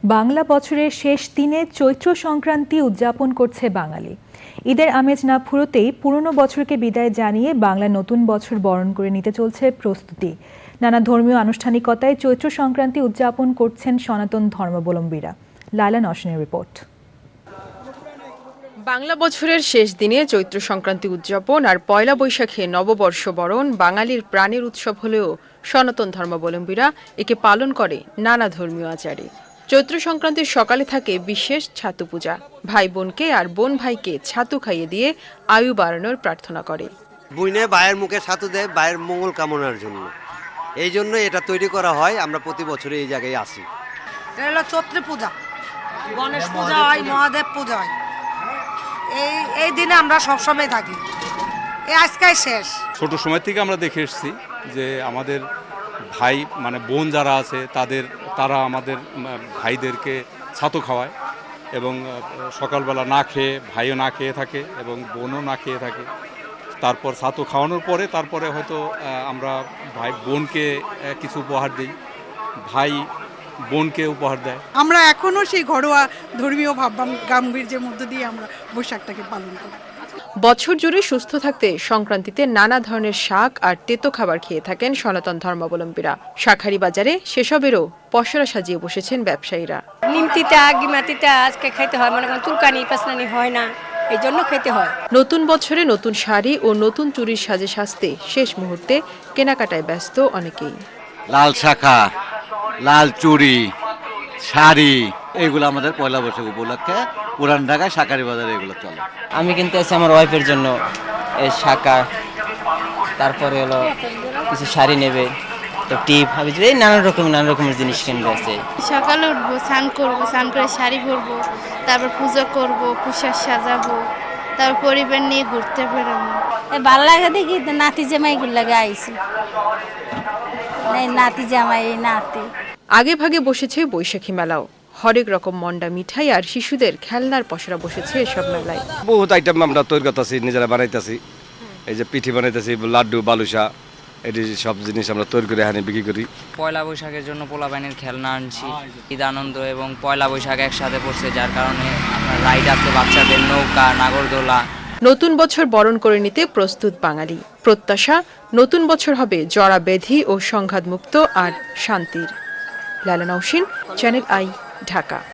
বাংলা বছরের শেষ দিনে চৈত্র সংক্রান্তি উদযাপন করছে বাঙালি। ঈদের আমেজ না ফুরোতেই পুরনো বছরকে বিদায় জানিয়ে বাংলা নতুন বছর বরণ করে নিতে চলছে প্রস্তুতি। নানা ধর্মীয় আনুষ্ঠানিকতায় চৈত্র সংক্রান্তি উদযাপন করছেন সনাতন ধর্মাবলম্বীরা। লায়লা নওশিনের রিপোর্ট। বাংলা বছরের শেষ দিনে চৈত্র সংক্রান্তি উদযাপন আর পয়লা বৈশাখে নববর্ষ বরণ বাঙালির প্রাণের উৎসব হলেও সনাতন ধর্মাবলম্বীরা একে পালন করে নানা ধর্মীয় আচারে। চৈত্র সংক্রান্তির সকালে থাকে বিশেষ ছাতু পূজা। ভাই বোনকে আর বোন ভাইকে ছাতু খাইয়ে দিয়ে আয়ু বাড়ানোর প্রার্থনা করে। বুইনে ভাইয়ের মুখে ছাতু দেয় ভাইয়ের মঙ্গল কামনার জন্য। এই জন্য এটা তৈরি করা হয়। আমরা প্রতি বছরে এই জায়গায় আসি। এটা হলো চৈত্রী পূজা, গণেশ পূজা হয়, মহাদেব পূজা হয়। এই দিনে আমরা সবসময় থাকি। আজকাই শেষ। ছোট সময় থেকে আমরা দেখে এসেছি যে আমাদের ভাই মানে বোন যারা আছে তারা আমাদের ভাইদেরকে ছাতু খাওয়ায় এবং সকালবেলা না খেয়ে ভাইও না খেয়ে থাকে এবং বোনও না খেয়ে থাকে। তারপর ছাতু খাওয়ানোর পরে তারপরে হয়তো আমরা ভাই বোনকে কিছু উপহার দিই, ভাই বোনকে উপহার দেয়। আমরা এখনো সেই ঘরোয়া ধর্মীয় ভাব গাম্ভীর্যের মধ্য দিয়ে আমরা বৈশাখটাকে পালন করি। বছর জুড়ে সুস্থ থাকতে সংক্রান্তিতে নানা ধরনের শাক আর তেতো খাবার খেয়ে থাকেন সনাতন ধর্মাবলম্বীরা। শাঁখারি বাজারে সেসবেরও পসরা সাজিয়ে বসেছেন ব্যবসায়ীরা। নিমতিটা গিমাতিটা আজকে খাইতে হয়, মনে করেন চুলকানি পেছনানি হয় না, এই জন্য খেতে হয়। নতুন বছরে নতুন শাড়ি ও নতুন চুরির সাজে সাজতে শেষ মুহূর্তে কেনাকাটায় ব্যস্ত অনেকেই। লাল শাঁখা, লাল চুড়ি, শাড়ি এগুলো আমাদের পয়লা বৈশাখ উপলক্ষে পুরান ঢাকায় শাঁখারি বাজারে এগুলো চলে। আমি কিনতে এসেছি আমার ওয়াইফের জন্য এই শাঁখা, তারপরে হলো কিছু শাড়ি নেবে, তো টিপ, এই নানা রকমের জিনিস কিনতে আছে। সকালে উঠবো, স্নান করবো, স্নান করে শাড়ি পরবো, তারপর পুজো করবো, কুশার সাজাবো, তারপর পরিবার নিয়ে ঘুরতে বেরোবো। ভালো লাগে দেখি নাতি জামাই লাগে আইসি, নাতি জামাই নাতি। আগে ভাগে বসেছে বৈশাখী মেলাও। হরেক রকম মন্ডা মিঠাই আর শিশুদের খেলনার পসরা বসেছে এসব মেলায়। বহুত আইটেম আমরা তৈরি করতেছি, নিজেরা বানাইতেছি। এই যে পিঠি বানাইতেছি, লাড্ডু, বালুশা, এটি সব জিনিস আমরা তৈরি করে এখানে বিক্রি করি। পয়লা বৈশাখের জন্য পোলাপাইনের খেলনা আনছি। ঈদ আনন্দ এবং পয়লা বৈশাখ একসাথে পড়ছে, যার কারণে আপনার রাইড আছে, বাচ্চাদের নৌকা, নাগরদোলা। নতুন বছর বরণ করে নিতে প্রস্তুত বাঙালি। প্রত্যাশা নতুন বছর হবে জরা ব্যাধি ও সংঘাত মুক্ত আর শান্তির। Laila Nowshin, channel I, Dhaka.